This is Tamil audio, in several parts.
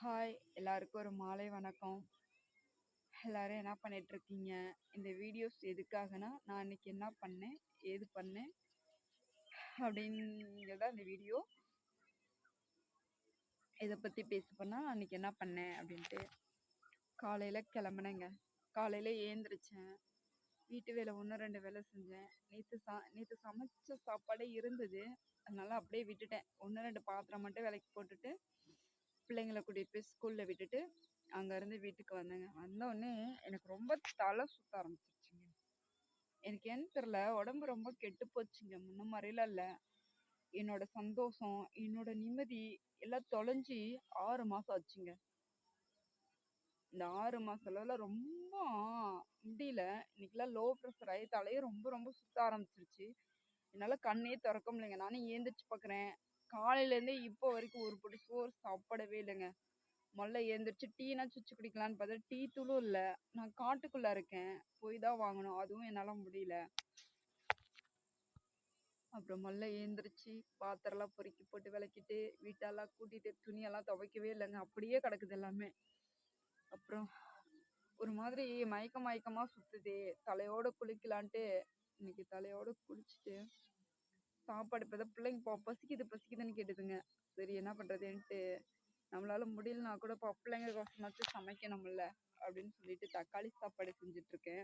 ஹாய், எல்லாருக்கும் ஒரு மாலை வணக்கம். எல்லாரும் என்ன பண்ணிட்டு இருக்கீங்க? இந்த வீடியோஸ் எதுக்காகனா, நான் இன்னைக்கு என்ன பண்ணேன், ஏது பண்ணேன் அப்படிங்கிறத இந்த வீடியோ. இதை பத்தி பேச போனா அன்னைக்கு என்ன பண்ணேன் அப்படின்ட்டு. காலையில கிளம்புனேங்க. காலையில ஏந்திரிச்சேன். வீட்டு வேலை ஒன்று ரெண்டு வேலை செஞ்சேன். நேற்று சமைச்ச சாப்பாடே இருந்தது. அதனால அப்படியே விட்டுட்டேன். ஒன்று ரெண்டு பாத்திரம் மட்டும் விலைக்கு போட்டுட்டு பிள்ளைங்களை கூட்டிட்டு போய் ஸ்கூல்ல விட்டுட்டு அங்கேருந்து வீட்டுக்கு வந்தேங்க. வந்தோடனே எனக்கு ரொம்ப தலை சுத்த ஆரம்பிச்சிருச்சுங்க. எனக்கு ஏன்னு தெரியல, உடம்பு ரொம்ப கெட்டு போச்சுங்க. முன்ன மாதிரிலாம் இல்லை. என்னோட சந்தோஷம், என்னோட நிம்மதி எல்லாம் தொலைஞ்சி 6 மாசம் ஆச்சுங்க. இந்த 6 மாசத்துல ரொம்ப முடியல. இன்னைக்கெல்லாம் லோ ப்ரெஷர் ஆகி தலையே ரொம்ப ரொம்ப சுத்த ஆரம்பிச்சிருச்சு. என்னால் கண்ணே திறக்க முடியலைங்க. நானும் ஏந்திரிச்சு பார்க்குறேன். காலையிலேருந்தே இப்போ வரைக்கும் ஒரு பொடி சோறு சாப்பிடவே இல்லைங்க. முதல்ல எழுந்திரிச்சு டீனாச்சும் வச்சு குடிக்கலான்னு பார்த்தா டீ தூளும் இல்லை. நான் காட்டுக்குள்ளே இருக்கேன், போய் தான் வாங்கணும். அதுவும் என்னால் முடியல. அப்புறம் முதல்ல எழுந்திரிச்சு பாத்திரம்லாம் பொறுக்கி போட்டு விளக்கிட்டு வீட்டெல்லாம் கூட்டிட்டு துணியெல்லாம் துவைக்கவே இல்லைங்க. அப்படியே கிடக்குது எல்லாமே. அப்புறம் ஒரு மாதிரி மயக்கமா சுத்துது. தலையோட குளிக்கலான்ட்டு இன்னைக்கு தலையோட குளிச்சுட்டு சாப்பாடு இப்போதான் பிள்ளைங்க பசிக்குதுன்னு கேட்டுதுங்க. சரி என்ன பண்றதுன்ட்டு, நம்மளால முடியலனா கூட இப்போ பிள்ளைங்களுக்கோசமாச்சும் சமைக்கணும்ல அப்படின்னு சொல்லிட்டு தக்காளி சாப்பாடு செஞ்சுட்டு இருக்கேன்.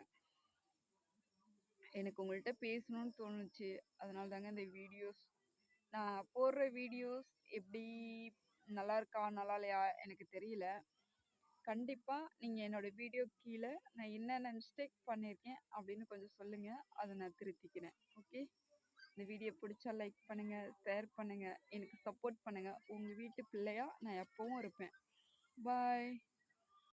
எனக்கு உங்கள்கிட்ட பேசணும்னு தோணுச்சு. அதனால தாங்க இந்த வீடியோஸ். நான் போடுற வீடியோஸ் எப்படி நல்லா இருக்கா நல்லா இல்லையா எனக்கு தெரியல. கண்டிப்பா நீங்க என்னோட வீடியோ கீழே நான் என்னென்ன மிஸ்டேக் பண்ணியிருக்கேன் அப்படின்னு கொஞ்சம் சொல்லுங்க. அதை நான் திருத்திக்கிறேன். ஓகே. இந்த வீடியோ பிடிச்சா லைக் பண்ணுங்க, ஷேர் பண்ணுங்க, எனக்கு சப்போர்ட் பண்ணுங்க. உங்க வீட்டு பிள்ளையா நான் எப்பவும் இருப்பேன். பாய்.